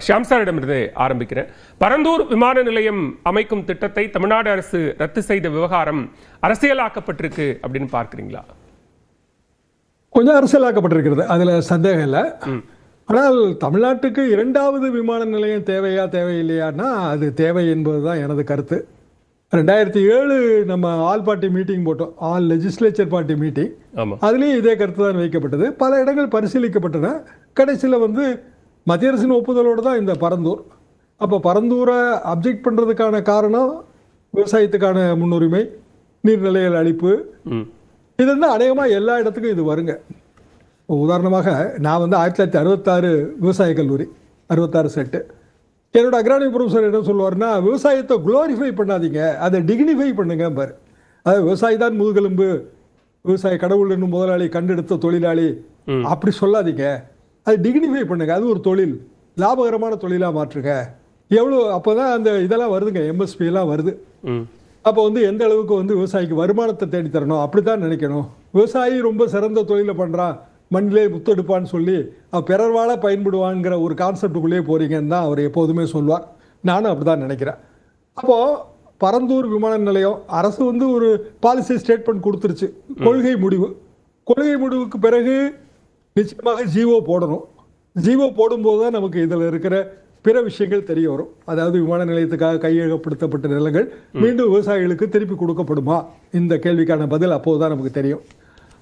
ஷியாம் சாரிடமிருந்து ஆரம்பிக்கிறேன். பரந்தூர் விமான நிலையம் அமைக்கும் திட்டத்தை தமிழ்நாடு அரசு ரத்து செய்த விவகாரம் அரசியலாக்கப்பட்டிருக்கு அப்படின்னு பார்க்கிறீங்களா? கொஞ்சம் அரசியலாக்கப்பட்டிருக்கிறது, அதுல சந்தேகம் இல்லை. ஆனால் தமிழ்நாட்டுக்கு இரண்டாவது விமான நிலையம் தேவையா தேவையில்லையான்னா அது தேவை என்பதுதான் எனது கருத்து. 2007 நம்ம ஆல் பார்ட்டி மீட்டிங் போட்டோம், ஆல் லெஜிஸ்லேச்சர் பார்ட்டி மீட்டிங். அதுலேயும் இதே கருத்து தான் வைக்கப்பட்டது. பல இடங்கள் பரிசீலிக்கப்பட்டன. கடைசியில் மத்திய அரசின் ஒப்புதலோடு தான் இந்த பரந்தூர். அப்போ பரந்தூரை அப்ஜெக்ட் பண்ணுறதுக்கான காரணம் விவசாயத்துக்கான முன்னுரிமை, நீர்நிலைகள் அழிப்பு, இது அநேகமாக எல்லா இடத்துக்கும் இது வருங்க. உதாரணமாக நான் 1966 விவசாய கல்லூரி 66 செட்டு. என்னோட அக்ரானமி ப்ரொஃபஸர் என்ன சொல்லுவார்னா, விவசாயத்தை குளோரிஃபை பண்ணாதீங்க, அதை டிக்னிஃபை பண்ணுங்க பாரு. அது விவசாயி தான் முதுகெலும்பு, விவசாய கடவுள் என்னும் முதலாளி, கண்டெடுத்த தொழிலாளி, அப்படி சொல்லாதீங்க, அது டிக்னிஃபை பண்ணுங்க, அது ஒரு தொழில், லாபகரமான தொழிலாக மாற்றுங்க. எவ்வளோ அப்போதான் அந்த இதெல்லாம் வருதுங்க, எம்எஸ்பி எல்லாம் வருது. அப்போ எந்த அளவுக்கு விவசாயிக்கு வருமானத்தை தேடித்தரணும் அப்படித்தான் நினைக்கணும். விவசாயி ரொம்ப சிறந்த தொழிலை பண்ணுறான், மண்ணிலே முத்தெடுப்பான்னு சொல்லி பிறர் வாழ பயன்படுவான்ங்கிற ஒரு கான்செப்டுக்குள்ளேயே போறீங்கன்னு தான் அவர் எப்போதுமே சொல்வார். நானும் அப்படிதான் நினைக்கிறேன். அப்போது பரந்தூர் விமான நிலையம் அரசு ஒரு பாலிசி ஸ்டேட்மெண்ட் கொடுத்துருச்சு, கொள்கை முடிவு. கொள்கை முடிவுக்கு பிறகு நிச்சயமாக ஜிஓ போடணும். ஜிஓ போடும்போது தான் நமக்கு இதில் இருக்கிற பிற விஷயங்கள் தெரிய வரும். அதாவது விமான நிலையத்துக்காக கையகப்படுத்தப்பட்ட நிலங்கள் மீண்டும் விவசாயிகளுக்கு திருப்பி கொடுக்கப்படுமா, இந்த கேள்விக்கான பதில் அப்போது தான் நமக்கு தெரியும்.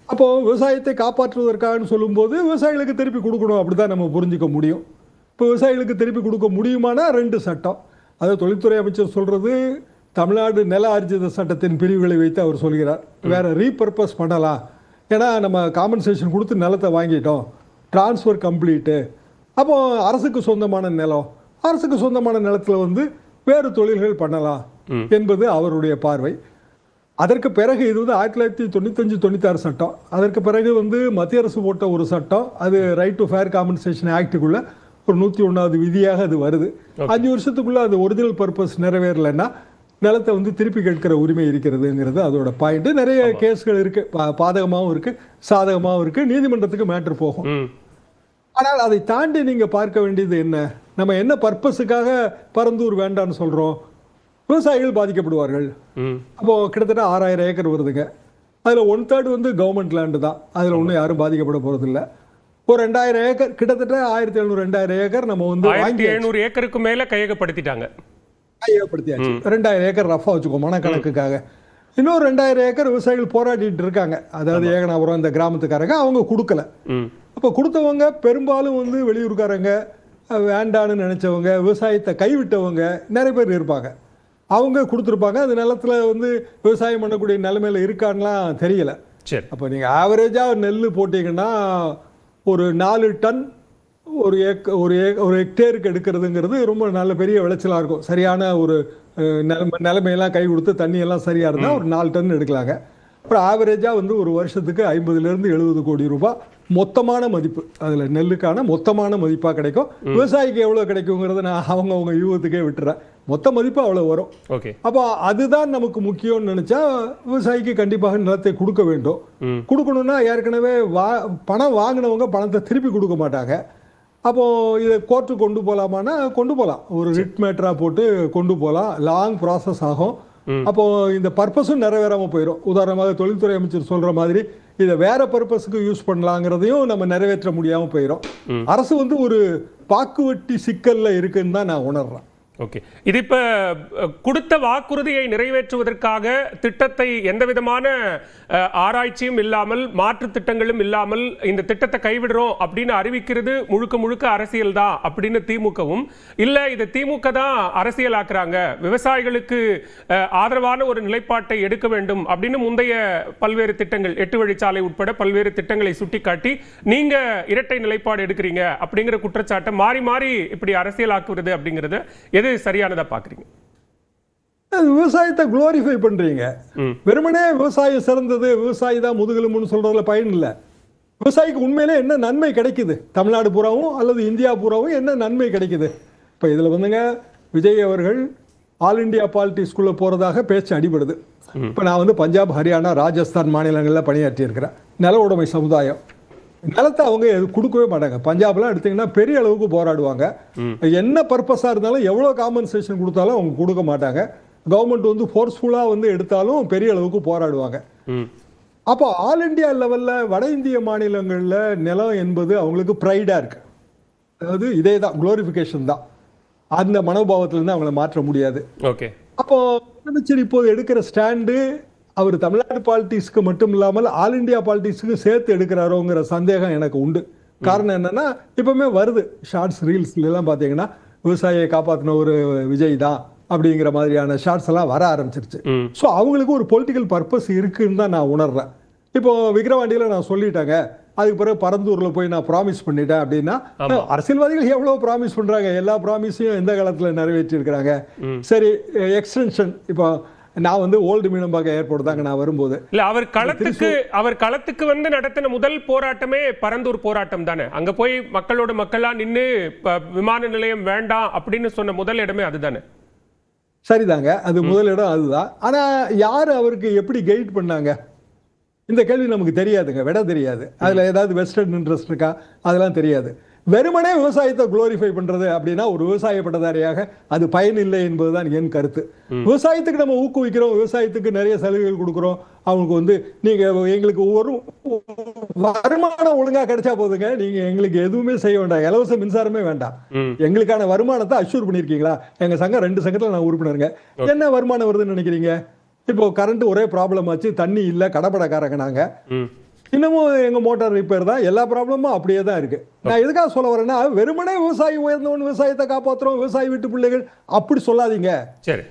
அப்போது விவசாயத்தை காப்பாற்றுவதற்காக சொல்லும்போது விவசாயிகளுக்கு திருப்பி கொடுக்கணும், அப்படி தான் நம்ம புரிஞ்சிக்க முடியும். இப்போ விவசாயிகளுக்கு திருப்பி கொடுக்க முடியுமானா 2 சட்டம். அதை தொழில்துறை அமைச்சர் சொல்கிறது தமிழ்நாடு நில ஆர்ஜித சட்டத்தின் பிரிவுகளை வைத்து அவர் சொல்கிறார். வேறு ரீபர்பஸ் பண்ணலாம், ஏன்னா நம்ம காம்பன்சேஷன் கொடுத்து நிலத்தை வாங்கிட்டோம், டிரான்ஸ்ஃபர் கம்ப்ளீட்டு. அப்போது அரசுக்கு சொந்தமான நிலம், அரசுக்கு சொந்தமான நிலத்தில் வேறு தொழில்கள் பண்ணலாம் என்பது அவருடைய பார்வை. அதற்கு பிறகு இது 1995-96 சட்டம். அதற்கு பிறகு மத்திய அரசு போட்ட ஒரு சட்டம், அது ரைட் டு ஃபேர் காம்பன்சேஷன் ஆக்டுக்குள்ள ஒரு 101வது விதியாக அது வருது. 5 வருஷத்துக்குள்ள அது ஒரிஜினல் பர்பஸ் நிறைவேறலைன்னா நிலத்தை திருப்பி கேட்கிற உரிமை இருக்கிறதுங்கிறது அதோட பாயிண்ட். நிறைய கேஸ்கள் இருக்கு, பாதகமாகவும் இருக்கு, சாதகமாகவும் இருக்கு, நீதிமன்றத்துக்கு மேட்ரு போகும். ஆனால் அதை தாண்டி நீங்க பார்க்க வேண்டியது என்ன, நம்ம என்ன பர்பஸுக்காக பரந்தூர் வேண்டான்னு சொல்றோம்? விவசாயிகள் பாதிக்கப்படுவார்கள். அப்போ கிட்டத்தட்ட 6000 ஏக்கர் வருதுங்க. அதில் 1/3 கவர்மெண்ட் லேண்டு தான், அதில் ஒன்றும் யாரும் பாதிக்கப்பட போறது இல்லை. ஒரு 2000 ஏக்கர், கிட்டத்தட்ட 1700-2000 ஏக்கர் நம்ம 1700 ஏக்கருக்கு மேல கையகப்படுத்திட்டாங்க. கையகப்படுத்தியாச்சு. 2000 ஏக்கர் ரஃபா வச்சுக்கோ மனக்கணக்குக்காக. இன்னொரு 2000 ஏக்கர் விவசாயிகள் போராடிட்டு இருக்காங்க. அதாவது ஏகனாபுரம் இந்த கிராமத்துக்காரங்க அவங்க கொடுக்கல. அப்போ கொடுத்தவங்க பெரும்பாலும் வெளியூருக்காரங்க, வேண்டான்னு நினைச்சவங்க, விவசாயத்தை கைவிட்டவங்க நிறைய பேர் இருப்பாங்க. அவங்க கொடுத்துருப்பாங்க. அந்த நிலத்தில் விவசாயம் பண்ணக்கூடிய நிலைமையில இருக்கான்லாம் தெரியல. சரி, அப்போ நீங்கள் ஆவரேஜாக நெல் போட்டிங்கன்னா ஒரு 4 டன் ஒரு ஹெக்டேருக்கு எடுக்கிறதுங்கிறது ரொம்ப நல்ல பெரிய விளைச்சலாக இருக்கும். சரியான ஒரு நிலைமையெல்லாம் கை கொடுத்து தண்ணியெல்லாம் சரியாக இருந்தால் ஒரு 4 டன் எடுக்கலாங்க. அப்புறம் ஆவரேஜாக ஒரு வருஷத்துக்கு 50-70 கோடி ரூபாய் மொத்தமான மதிப்பு, அதில் நெல்லுக்கான மொத்தமான மதிப்பாக கிடைக்கும். விவசாயிக்கு எவ்வளோ கிடைக்குங்கிறத நான் அவங்க யூகத்துக்கே விட்டுறேன். மொத்த மதிப்பு அவ்வளோ வரும். அப்போ அதுதான் நமக்கு முக்கியம்னு நினைச்சா விவசாயிக்கு கண்டிப்பாக நிலத்தை கொடுக்க வேண்டும். கொடுக்கணும்னா ஏற்கனவே பணம் வாங்கினவங்க பணத்தை திருப்பி கொடுக்க மாட்டாங்க. அப்போ இதை கோர்ட்டு கொண்டு போகலாமான்னா கொண்டு போகலாம், ஒரு ரிட் மேட்டரா போட்டு கொண்டு போகலாம். லாங் ப்ராசஸ் ஆகும். அப்போ இந்த பர்பஸும் நிறைவேறாம போயிடும். உதாரணமாக தொழில்துறை அமைச்சர் சொல்ற மாதிரி இதை வேற பர்பஸுக்கு யூஸ் பண்ணலாங்கிறதையும் நம்ம நிறைவேற்ற முடியாம போயிடும். அரசு ஒரு பாக்குவட்டி சிக்கல்ல இருக்குன்னு தான் நான் உணர்றேன். ஓகே, இது இப்ப கொடுத்த வாக்குறுதியை நிறைவேற்றுவதற்காக திட்டத்தை எந்த விதமான ஆராய்ச்சியும் இல்லாமல் மாற்று திட்டங்களும் இல்லாமல் இந்த திட்டத்தை கைவிடுறோம் அப்படின்னு அறிவிக்கிறது முழுக்க முழுக்க அரசியல் தான் அப்படின்னு திமுகவும் இல்ல, இது திமுக தான் அரசியலாக்குறாங்க, விவசாயிகளுக்கு ஆதரவான ஒரு நிலைப்பாட்டை எடுக்க வேண்டும் அப்படின்னு முந்தைய பல்வேறு திட்டங்கள் 8 வழிச்சாலை உட்பட பல்வேறு திட்டங்களை சுட்டிக்காட்டி நீங்க இரட்டை நிலைப்பாடு எடுக்கிறீங்க அப்படிங்கிற குற்றச்சாட்டை மாறி மாறி இப்படி அரசியலாக்குறது அப்படிங்கிறது எது சரியானதா பாக்குறீங்க? விவசாயத்தை குளோரிஃபை பண்றீங்க. வெறுமனே விவசாயம் சிறந்தது, விவசாயி தான் முதுகெலும்புன்னு சொல்றதுல பயன் இல்லை. விவசாயிக்கு உண்மையிலே என்ன நன்மை கிடைக்குது, தமிழ்நாடு பூராவும் அல்லது இந்தியா பூராவும் என்ன நன்மை கிடைக்குது? இப்போ இதில் விஜய் அவர்கள் ஆல் இண்டியா பாலிட்டிக்ஸ்குள்ளே போகிறதாக பேச்சு அடிபடுது. இப்போ நான் பஞ்சாப், ஹரியானா, ராஜஸ்தான் மாநிலங்களில் பணியாற்றி இருக்கிறேன். நில உடைமை சமுதாயம் நிலத்தை அவங்க கொடுக்கவே மாட்டாங்க. பஞ்சாப்லாம் எடுத்தீங்கன்னா பெரிய அளவுக்கு போராடுவாங்க. என்ன பர்பஸாக இருந்தாலும் எவ்வளோ காம்பன்சேஷன் கொடுத்தாலும் அவங்க கொடுக்க மாட்டாங்க. கவர்மெண்ட் வந்து ஃபோர்ஸ்ஃபுல்லாக வந்து எடுத்தாலும் பெரிய அளவுக்கு போராடுவாங்க. அப்போ ஆல் இண்டியா லெவலில் வட இந்திய மாநிலங்களில் நிலம் என்பது அவங்களுக்கு ப்ரைடாக இருக்கு. அதாவது இதே தான் குளோரிஃபிகேஷன் தான். அந்த மனோபாவத்திலேருந்து அவங்கள மாற்ற முடியாது. ஓகே. அப்போ முதலமைச்சர் இப்போது எடுக்கிற ஸ்டாண்டு அவர் தமிழ்நாடு பாலிட்டிக்ஸ்க்கு மட்டும் இல்லாமல் ஆல் இண்டியா பாலிட்டிக்ஸுக்கு சேர்த்து எடுக்கிறாரோங்கிற சந்தேகம் எனக்கு உண்டு. காரணம் என்னன்னா, இப்பவுமே வருது ஷார்ட்ஸ் ரீல்ஸ்ல எல்லாம் பார்த்தீங்கன்னா விவசாயியை காப்பாற்றின ஒரு விஜய் தான் அப்படிங்கிற மாதிரியான ஷார்ட்ஸ் எல்லாம் வர ஆரம்பிச்சிருச்சு. ஸோ அவங்களுக்கு ஒரு பொலிட்டிக்கல் பர்பஸ் இருக்குன்னு தான் நான் உணர்றேன். இப்போ விக்கிரவாண்டியில் நான் சொல்லிட்டாங்க, அதுக்கு பிறகு பரந்தூர்ல போய் நான் ப்ராமிஸ் பண்ணிட்டேன் அப்படின்னா, அரசியல்வாதிகள் எவ்வளவு ப்ராமிஸ் பண்றாங்க, எல்லா ப்ராமிஸையும் எந்த காலத்தில் நிறைவேற்றி இருக்கிறாங்க. சரி, எக்ஸ்டென்ஷன் இப்போ நான் வந்து ஓல்டு மீனம்பாக்கம் ஏர்போர்ட் தாங்க நான் வரும்போது இல்ல அவர் களத்துக்கு வந்து நடத்தின முதல் போராட்டமே பரந்தூர் போராட்டம் தானே. அங்க போய் மக்களோட மக்களா நின்று விமான நிலையம் வேண்டாம் அப்படின்னு சொன்ன முதல் இடமே அதுதானே. சரிதாங்க, அது முதலிடம் அதுதான். ஆனா யாரு அவருக்கு எப்படி கைட் பண்ணாங்க இந்த கேள்வி நமக்கு தெரியாதுங்க, விட தெரியாது. அதுல ஏதாவது வெஸ்டர்ன் இன்ட்ரெஸ்ட் இருக்கா அதெல்லாம் தெரியாது. வெறுமனே விவசாயத்தை குளோரிஃபை பண்றது அப்படின்னா ஒரு விவசாய பட்டதாரியாக அது பயனில்லை என்பதுதான் என் கருத்து. விவசாயத்துக்கு நம்ம ஊக்குவிக்கிறோம், விவசாயத்துக்கு நிறைய சலுகைகள் கொடுக்குறோம். அவங்களுக்கு வந்து நீங்க எங்களுக்கு ஒரு வருமானம் ஒழுங்கா கிடைச்சா போதுங்க, நீங்க எங்களுக்கு எதுவுமே செய்ய வேண்டாம், இலவச மின்சாரமே வேண்டாம், எங்களுக்கான வருமானத்தை அஷ்யூர் பண்ணிருக்கீங்களா? எங்க சங்கம் 2 சங்கத்துல நான் உறுப்பினருங்க. என்ன வருமானம் வருதுன்னு நினைக்கிறீங்க? இப்போ கரண்ட் ஒரே ப்ராப்ளம் ஆச்சு, தண்ணி இல்ல, கடப்படக்காரங்க நாங்க, இன்னமும் எங்க மோட்டார் ரிப்பேர் தான், எல்லா ப்ராப்ளமும் அப்படியே தான் இருக்கு. நான் எதுக்காக சொல்ல வரேன்னா, வெறுமனே விவசாயி உயர்ந்தவன், விவசாயத்தை காப்பாற்றுறோம், விவசாயி வீட்டு பிள்ளைகள் அப்படி சொல்லாதீங்க. சரி,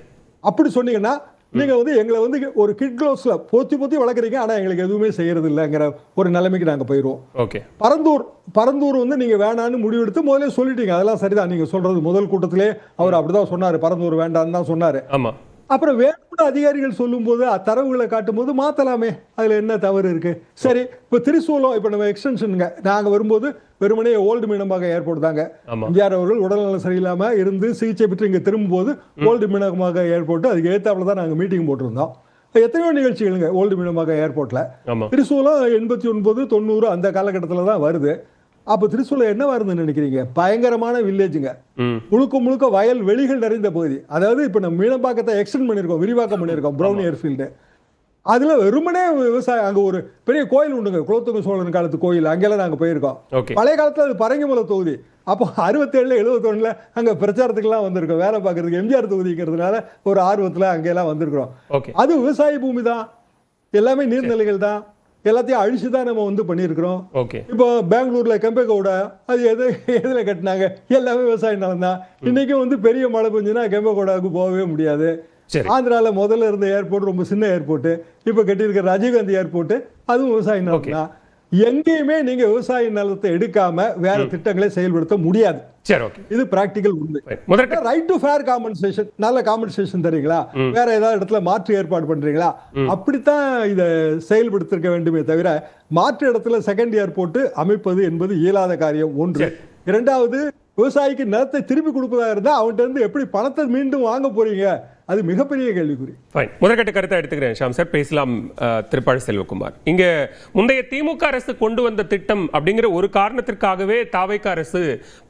அப்படி சொன்னீங்கன்னா நீங்க வந்து எங்களை வந்து ஒரு கிட் க்ளோஸ்ல பொத்தி வளர்க்குறீங்க, ஆனா எங்களுக்கு எதுவுமே செய்யறது இல்லைங்கிற ஒரு நிலைமைக்கு நாங்க போயிடுவோம். ஓகே. பரந்தூர் வந்து நீங்க வேணான்னு முடிவெடுத்து முதல்ல சொல்லிட்டீங்க, அதெல்லாம் சரிதான். நீங்க சொல்றது முதல் கூட்டத்திலே அவர் அப்படிதான் சொன்னாரு, பரந்தூர் வேண்டான்னு தான் சொன்னாரு. ஆமா. அப்புறம் வேணும்னு அதிகாரிகள் சொல்லும் போது தரவுகளை காட்டும் போது மாத்தலாமே, அதுல என்ன தவறு இருக்கு? சரி, இப்ப திரிசூலம் இப்ப நம்ம எக்ஸ்டென்ஷனுங்க, நாங்க வரும்போது வெறுமனே ஓல்டு மீனம்பாக்கம் ஏர்போர்ட் தாங்க. எம்ஜிஆர் அவர்கள் உடல்நலம் சரியில்லாம இருந்து சிகிச்சை பெற்று இங்க திரும்பும் போது ஓல்டு மீனம்பாக்கம் ஏர்போர்ட், அதுக்கு ஏத்தாப்புல தான் நாங்க மீட்டிங் போட்டிருந்தோம். எத்தனையோ நிகழ்ச்சிகளுங்க ஓல்டு மீனம்பாக்கம் ஏர்போர்ட்ல. திரிசூலம் 89, 90 அந்த காலகட்டத்தில் தான் வருது. அப்ப திரிசூலம் என்ன வருதுன்னு நினைக்கிறீங்க? பயங்கரமான வில்லேஜுங்க, முழுக்க வயல் வெளிகள் நிறைந்த பகுதி. அதாவது இப்ப நம்ம மீனம்பாக்கத்தை எக்ஸ்டெண்ட் பண்ணிருக்கோம், விரிவாக்கம் பண்ணிருக்கோம், பிரவுன் ஏர்ஃபீல்டு. அதுல வெறுமனே விவசாயம். அங்க ஒரு பெரிய கோயில் உண்டுங்க, குலோத்துங்க சோழன் காலத்து கோயில், அங்கெல்லாம் நாங்க போயிருக்கோம். பழைய காலத்துல அது பரங்கிமலை தொகுதி. அப்போ 67, 71 அங்க பிரச்சாரத்துக்குலாம் வந்திருக்கோம், வேலை பார்க்கறதுக்கு. எம்ஜிஆர் தொகுதிக்கிறதுனால ஒரு ஆர்வத்துல அங்கெல்லாம் வந்திருக்கிறோம். அது விவசாய பூமி தான், எல்லாமே நீர்நிலைகள் தான், எல்லாத்தையும் அழிச்சுதான் நம்ம வந்து பண்ணியிருக்கிறோம். இப்போ பெங்களூர்ல கெம்பேகவுடா அது எதுல கட்டினாங்க? எல்லாமே விவசாய நிலம் தான். இன்னைக்கும் வந்து பெரிய மழை பெஞ்சுன்னா கெம்பேகவுடாவுக்கு போகவே முடியாது. ஆந்திரால முதல்ல இருந்த ஏர்போர்ட் ரொம்ப சின்ன ஏர்போர்ட், இப்ப கட்டியிருக்கிற ராஜீவ்காந்தி ஏர்போர்ட் அதுவும் விவசாய நிலம் தான். எங்கேயுமே நீங்க விவசாய நிலத்தை எடுக்காம வேற திட்டங்களை செயல்படுத்த முடியாது. இது பிராக்டிகல் உண்மை. ரைட் டு ஃபேர் காம்பன்சேஷன், நல்ல காம்பன்சேஷன் தரீங்களா? வேற ஏதாவது இடத்துல மாற்று ஏற்பாடு பண்றீங்களா? அப்படித்தான் இதை செயல்படுத்திருக்க வேண்டுமே தவிர மாற்று இடத்துல செகண்ட் ஏர்போர்ட் அமைப்பது என்பது இயலாத காரியம். ஒன்று. இரண்டாவது, விவசாயிக்கு நிலத்தை திருப்பி கொடுப்பதா இருந்தா அவன்கிட்ட இருந்து எப்படி பணத்தை மீண்டும் வாங்க போறீங்க? அது மிகப்பெரிய கேள்விக்குறி. முதற்கட்ட கருத்தை எடுத்துக்கிறேன் ஷாம் சார். பேசலாம் திருப்பாழ் செல்வகுமார். இங்க முந்தைய திமுக அரசு கொண்டு வந்த திட்டம் அப்படிங்கிற ஒரு காரணத்திற்காகவே தாவைக்க அரசு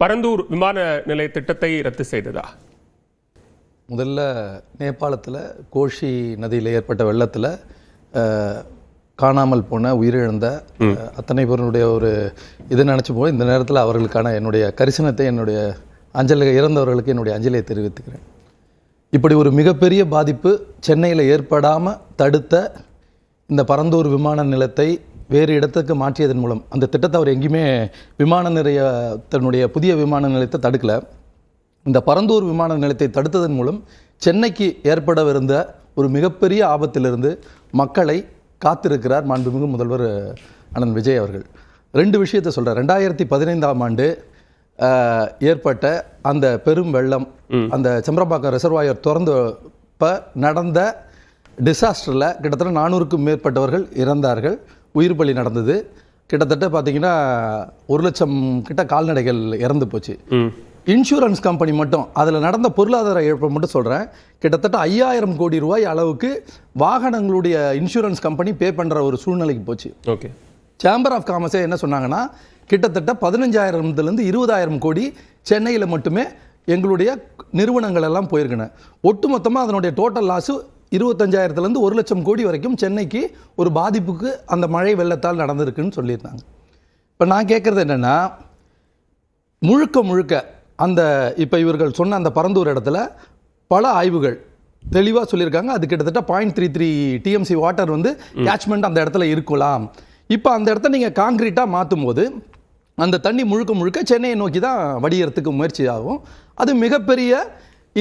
பரந்தூர் விமான நிலைய திட்டத்தை ரத்து செய்ததா? முதல்ல நேபாளத்தில் கோஷி நதியில் ஏற்பட்ட வெள்ளத்தில் காணாமல் போன, உயிரிழந்த அத்தனை பேருடைய ஒரு இதை நினச்சி போய் இந்த நேரத்தில் அவர்களுக்கான என்னுடைய கரிசனத்தை, என்னுடைய இறந்தவர்களுக்கு என்னுடைய அஞ்சலியை தெரிவித்துக்கிறேன். இப்படி ஒரு மிகப்பெரிய பாதிப்பு சென்னையில் ஏற்படாமல் தடுத்த இந்த பரந்தூர் விமான நிலையத்தை வேறு இடத்துக்கு மாற்றியதன் மூலம், அந்த திட்டத்தை அவர் எங்கேயுமே விமான நிலையத்தினுடைய புதிய விமான நிலையத்தை தடுக்கலை. இந்த பரந்தூர் விமான நிலையத்தை தடுத்ததன் மூலம் சென்னைக்கு ஏற்படவிருந்த ஒரு மிகப்பெரிய ஆபத்திலிருந்து மக்களை காத்திருக்கிறார் மாண்புமிகு முதல்வர் அண்ணன் விஜய் அவர்கள். 2 விஷயத்தை சொல்கிறார். 2015ஆம் ஆண்டு ஏற்பட்ட அந்த பெரும் வெள்ளம், அந்த செம்பரம்பாக்கம் ரிசர்வாயர் திறந்தப்ப நடந்த டிசாஸ்டரில் கிட்டத்தட்ட 400க்கும் மேற்பட்டவர்கள் இறந்தார்கள், உயிர் பலி நடந்தது. கிட்டத்தட்ட பார்த்தீங்கன்னா 1 லட்சம் கிட்ட கால்நடைகள் இறந்து போச்சு. இன்சூரன்ஸ் கம்பெனி மட்டும் அதில் நடந்த பொருளாதார இழப்பை மட்டும் சொல்கிறேன், கிட்டத்தட்ட 5000 கோடி ரூபாய் அளவுக்கு வாகனங்களுடைய இன்சூரன்ஸ் கம்பெனி பே பண்ணுற ஒரு சூழ்நிலைக்கு போச்சு. சேம்பர் ஆஃப் காமர்ஸே என்ன சொன்னாங்கன்னா, கிட்டத்தட்ட 15,000 20,000 கோடி சென்னையில் மட்டுமே எங்களுடைய நிறுவனங்கள் எல்லாம் போயிருக்கன. ஒட்டுமொத்தமாக அதனுடைய டோட்டல் லாஸு 25,000 1 லட்சம் கோடி வரைக்கும் சென்னைக்கு ஒரு பாதிப்புக்கு அந்த மழை வெள்ளத்தால் நடந்திருக்குன்னு சொல்லியிருந்தாங்க. இப்போ நான் கேட்குறது என்னென்னா, முழுக்க அந்த இப்போ இவர்கள் சொன்ன அந்த பரந்தூர் இடத்துல பல ஆய்வுகள் தெளிவாக சொல்லியிருக்காங்க. அது கிட்டத்தட்ட 0.33 TMC வாட்டர் வந்து கேட்ச்மெண்ட் அந்த இடத்துல இருக்கலாம். இப்போ அந்த இடத்த நீங்கள் காங்கிரீட்டாக மாற்றும் போது அந்த தண்ணி முழுக்க சென்னையை நோக்கி தான் வடிகிறதுக்கு முயற்சி ஆகும். அது மிகப்பெரிய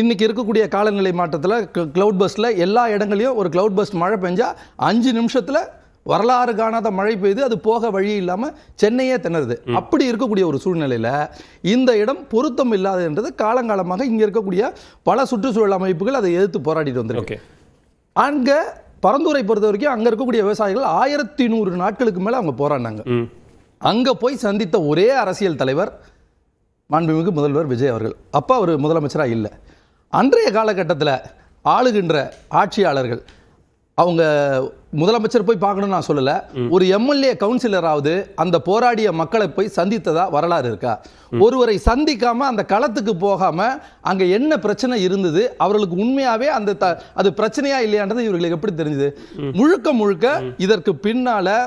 இன்றைக்கி இருக்கக்கூடிய காலநிலை மாற்றத்தில் க்ளவுட் பஸ்ட்டில் எல்லா இடங்களையும் ஒரு க்ளவுட் பஸ்ட் மழை பெஞ்சால் 5 நிமிஷத்தில் வரலாறு காணாத மழை பெய்து அது போக வழி இல்லாமல் சென்னையே திணறுது. அப்படி இருக்கக்கூடிய ஒரு சூழ்நிலையில் இந்த இடம் பொருத்தம் இல்லாதன்றது காலங்காலமாக இங்கே இருக்கக்கூடிய பல சுற்றுச்சூழல் அமைப்புகள் அதை எதிர்த்து போராடிட்டு வந்திருக்கு. அங்கே பரந்தூரை பொறுத்த வரைக்கும் அங்கே இருக்கக்கூடிய விவசாயிகள் 1100 நாட்களுக்கு மேலே அவங்க போராடினாங்க. அங்கே போய் சந்தித்த ஒரே அரசியல் தலைவர் மாண்புமிகு முதல்வர் விஜய் அவர்கள். அப்போ அவர் முதலமைச்சராக இல்லை. அன்றைய காலகட்டத்தில் ஆளுகின்ற ஆட்சியாளர்கள் அவங்க முதலமைச்சர் போய் பார்க்கணும்னு நான் சொல்லலை, ஒரு எம்எல்ஏ கவுன்சிலராவது அந்த போராடிய மக்களை போய் சந்தித்ததா வரலாறு இருக்கா? ஒருவரை சந்திக்காம அந்த களத்துக்கு போகாம அங்க என்ன பிரச்சனை இருந்தது, அவர்களுக்கு உண்மையாவே அந்த அது பிரச்சனையா இல்லையான்றது இவர்களுக்கு எப்படி தெரிஞ்சது? முழுக்க இதற்கு பின்னால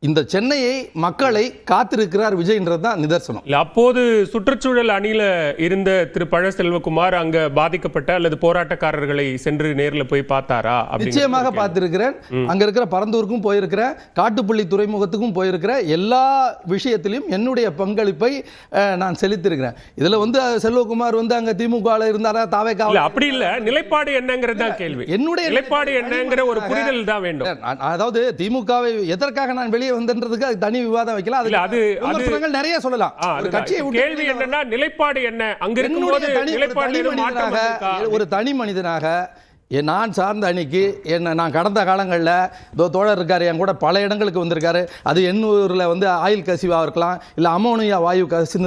இந்த சென்னையை மக்களை காத்திருக்கிறார் விஜய்ன்றது தான் நிதர்சனம். அப்போது சுற்றுச்சூழல் அணியில இருந்த திரு பழ செல்வகுமார் அங்க பாதிக்கப்பட்ட அல்லது போராட்டக்காரர்களை சென்று நேரில் போய் பார்த்தாரா? நிச்சயமாக பார்த்திருக்கிறேன். அங்க இருக்கிற பரந்தூருக்கும் போயிருக்கிறேன், காட்டுப்பள்ளி துறைமுகத்துக்கும் போயிருக்கிறேன். எல்லா விஷயத்திலும் என்னுடைய பங்களிப்பை நான் செலுத்திருக்கிறேன். இதுல வந்து செல்வகுமார் வந்து அங்க திமுக இருந்தாரா தாவேகா அப்படி இல்ல, நிலைப்பாடு என்னங்கிறது தான் கேள்வி. என்னுடைய நிலைப்பாடு என்னங்கிற ஒரு புரிதல் தான் வேண்டும். அதாவது திமுகவை எதற்காக நான் வெளியே வந்தன்றதுக்கு அது தனி விவாதம் வைக்கலாம். அது விமர்சனங்கள் நிறைய சொல்லலாம். கட்சியை கேள்வி என்னன்னா நிலைப்பாடு என்ன? அங்க இருக்கும்போது நிலைப்பாடு ஒரு தனி மனிதனாக நான் சார்ந்த அணிக்கு என்ன நான் கடந்த காலங்களில் தோழர் இருக்காரு, என் கூட பல இடங்களுக்கு வந்திருக்காரு. அது எண்ணூரில் வந்து ஆயில் கசிவாக இருக்கலாம், இல்லை அமோனியா வாயு கசிந்தது